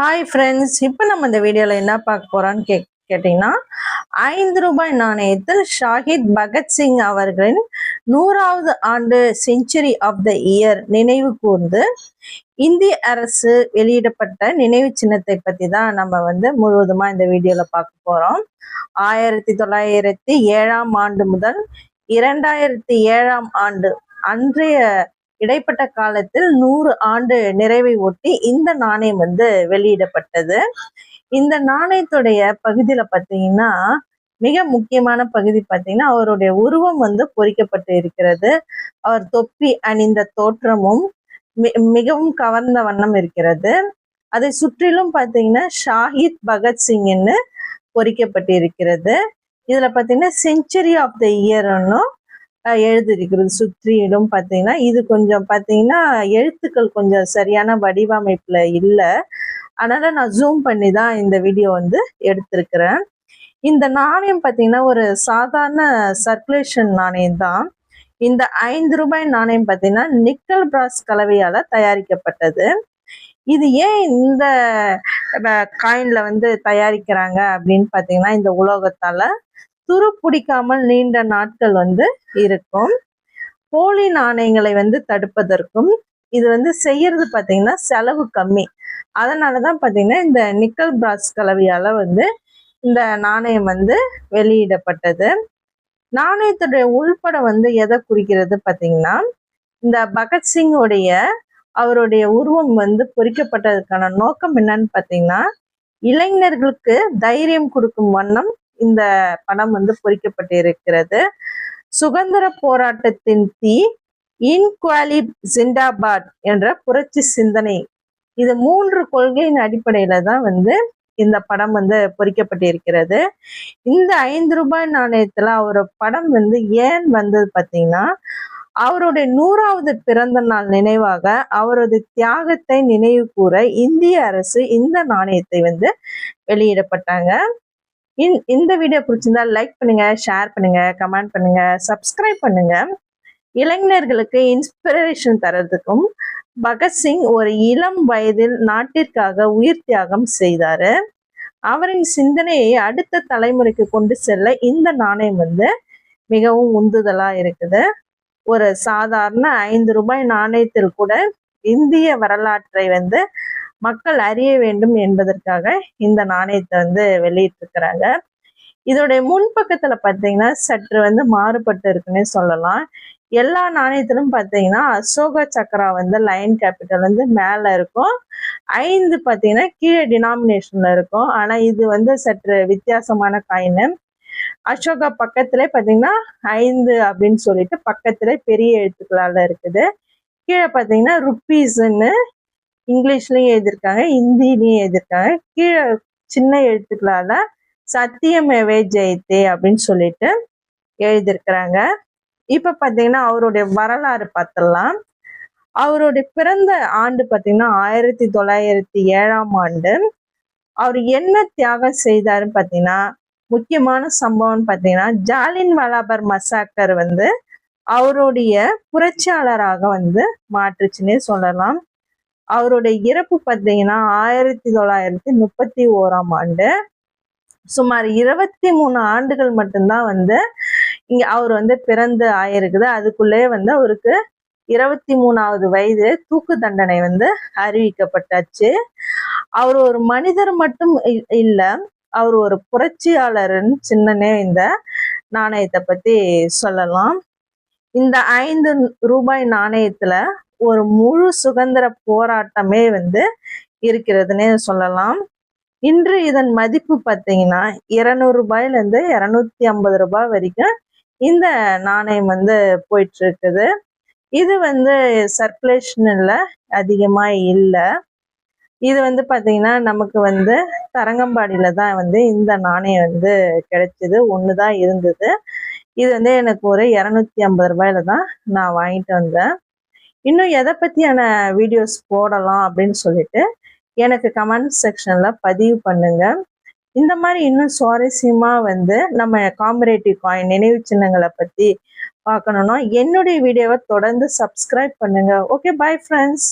Hi friends, இப்போ நம்ம இந்த வீடியோவில் என்ன பார்க்க போகிறோன்னு கேட்டிங்கன்னா, 5 ரூபாய் நாணயத்தில் ஷாஹித் பகத்சிங் அவர்களின் 100வது ஆண்டு செஞ்சுரி ஆஃப் த இயர் நினைவு கூர்ந்து இந்திய அரசு வெளியிடப்பட்ட நினைவு சின்னத்தை பற்றி தான் நம்ம முழுவதுமாக இந்த வீடியோவில் பார்க்க போகிறோம். 1907ஆம் ஆண்டு முதல் 2007ஆம் ஆண்டு அன்றைய இடைப்பட்ட காலத்தில் 100 ஆண்டு நிறைவை ஒட்டி இந்த நாணயம் வெளியிடப்பட்டது. இந்த நாணயத்துடைய பகுதியில பாத்தீங்கன்னா மிக முக்கியமான பகுதி பாத்தீங்கன்னா அவருடைய உருவம் பொறிக்கப்பட்டு இருக்கிறது. அவர் தொப்பி அணிந்த தோற்றமும் மிகவும் கவர்ந்த வண்ணம் இருக்கிறது. அதை சுற்றிலும் பாத்தீங்கன்னா ஷாஹித் பகத்சிங்னு பொறிக்கப்பட்டு இருக்கிறது. இதுல பாத்தீங்கன்னா செஞ்சுரி ஆஃப் த இயர்னும் எழுதிருக்கிறது. சுற்றிலும் பார்த்தீங்கன்னா இது கொஞ்சம் பார்த்தீங்கன்னா எழுத்துக்கள் கொஞ்சம் சரியான வடிவமைப்புல இல்லை. அதனால நான் ஜூம் பண்ணி தான் இந்த வீடியோ எடுத்திருக்கிறேன். இந்த நாணயம் பார்த்தீங்கன்னா ஒரு சாதாரண சர்க்குலேஷன் நாணயம் தான். இந்த 5 ரூபாய் நாணயம் பார்த்தீங்கன்னா நிக்கல் பிராஸ் கலவையால தயாரிக்கப்பட்டது. இது ஏன் இந்த காயின்ல தயாரிக்கிறாங்க அப்படின்னு பார்த்தீங்கன்னா இந்த உலோகத்தால துரு பிடிக்காமல் நீண்ட நாட்கள் இருக்கும். போலி நாணயங்களை தடுப்பதற்கும் இது செய்யறது பார்த்தீங்கன்னா செலவு கம்மி. அதனாலதான் பார்த்தீங்கன்னா இந்த நிக்கல் பிராஸ் கலவையால இந்த நாணயம் வெளியிடப்பட்டது. நாணயத்துடைய உள்படம் எதை குறிக்கிறது பார்த்தீங்கன்னா இந்த பகத்சிங்கோடைய அவருடைய உருவம் பொறிக்கப்பட்டதுக்கான நோக்கம் என்னன்னு பார்த்தீங்கன்னா இளைஞர்களுக்கு தைரியம் கொடுக்கும் வண்ணம் இந்த படம் பொறிக்கப்பட்டு இருக்கிறது. சுதந்திர போராட்டத்தின் தீ, இன்குவாலிப் ஜிண்டாபாத் என்ற புரட்சி சிந்தனை, இது 3 கொள்கையின் அடிப்படையில தான் இந்த படம் பொறிக்கப்பட்டு இருக்கிறது. இந்த 5 ரூபாய் நாணயத்துல அவரோட படம் ஏன் வந்தது பார்த்தீங்கன்னா அவருடைய 100வது பிறந்த நாள் நினைவாக அவரது தியாகத்தை நினைவு கூற இந்திய அரசு இந்த நாணயத்தை வெளியிடப்பட்டாங்க. இந்த வீடியோ பிடிச்சிருந்தா லைக் பண்ணுங்க, ஷேர் பண்ணுங்க, கமெண்ட் பண்ணுங்க, சப்ஸ்கிரைப் பண்ணுங்க. இளைஞர்களுக்கு இன்ஸ்பிரேஷன் தரதுக்கும் பகத்சிங் ஒரு இளம் வயதில் நாட்டிற்காக உயிர் தியாகம் செய்தாரு. அவரின் சிந்தனையை அடுத்த தலைமுறைக்கு கொண்டு செல்ல இந்த நாணயம் மிகவும் உந்துதலா இருக்குது. ஒரு சாதாரண 5 ரூபாய் நாணயத்தில் கூட இந்திய வரலாற்றை மக்கள் அறிய வேண்டும் என்பதற்காக இந்த நாணயத்தை வெளியிட்டிருக்கிறாங்க. இதோடைய முன்பக்கத்துல பார்த்தீங்கன்னா சற்று மாறுபட்டு இருக்குன்னே சொல்லலாம். எல்லா நாணயத்திலும் பார்த்தீங்கன்னா அசோக சக்கரா லைன் கேபிட்டல் மேல இருக்கும். 5 பார்த்தீங்கன்னா கீழே டினாமினேஷன்ல இருக்கும். ஆனா இது சற்று வித்தியாசமான காயின். அசோகா பக்கத்துல பார்த்தீங்கன்னா 5 அப்படின்னு சொல்லிட்டு பக்கத்துல பெரிய எழுத்துக்களால இருக்குது. கீழே பார்த்தீங்கன்னா ருப்பீஸ்ன்னு இங்கிலீஷ்லயும் எழுதியிருக்காங்க, ஹிந்திலையும் எழுதியிருக்காங்க. கீழே சின்ன எழுத்துக்களால சத்தியமேவே ஜெயத்தே அப்படின்னு சொல்லிட்டு எழுதியிருக்கிறாங்க. இப்ப பாத்தீங்கன்னா அவருடைய வரலாறு பார்த்துடலாம். அவருடைய பிறந்த ஆண்டு பாத்தீங்கன்னா 1907ஆம் ஆண்டு. அவர் என்ன தியாகம் செய்தாருன்னு பாத்தீங்கன்னா முக்கியமான சம்பவம் பாத்தீங்கன்னா ஜாலின் வாலாபாக் மசாக்கர் அவருடைய புரட்சியாளராக மாற்றுச்சுன்னே சொல்லலாம். அவருடைய இறப்பு பார்த்தீங்கன்னா 1931ஆம் ஆண்டு. சுமார் 23 ஆண்டுகள் மட்டும்தான் இங்க அவர் பிறந்து ஆயிருக்குது. அதுக்குள்ளே அவருக்கு 23வது வயது தூக்கு தண்டனை அறிவிக்கப்பட்டாச்சு. அவர் ஒரு மனிதர் மட்டும் இல்ல, அவர் ஒரு புரட்சியாளர்னு சின்னனே இந்த நாணயத்தை பத்தி சொல்லலாம். இந்த 5 ரூபாய் நாணயத்துல ஒரு முழு சுதந்திர போராட்டமே இருக்கிறதுன்னே சொல்லலாம். இன்று இதன் மதிப்பு பார்த்தீங்கன்னா 200 ரூபாயிலிருந்து 250 ரூபாய் வரைக்கும் இந்த நாணயம் போயிட்டு இருக்குது. இது சர்க்குலேஷன்ல அதிகமா இல்லை. இது பார்த்தீங்கன்னா நமக்கு தரங்கம்பாடியில தான் இந்த நாணயம் கிடைச்சது. ஒண்ணுதான் இருந்தது. இது எனக்கு ஒரு 250 ரூபாயில தான் நான் வாங்கிட்டு வந்தேன். இன்னும் எதை பத்தியான வீடியோஸ் போடலாம் அப்படின்னு சொல்லிட்டு எனக்கு கமெண்ட் செக்ஷன்ல பதிவு பண்ணுங்க. இந்த மாதிரி இன்னும் சுவாரஸ்யமா நம்ம காம்பரேட்டிவ் காயின் நினைவு சின்னங்களை பத்தி பார்க்கணும்னா என்னுடைய வீடியோவை தொடர்ந்து சப்ஸ்கிரைப் பண்ணுங்க. Okay, bye friends.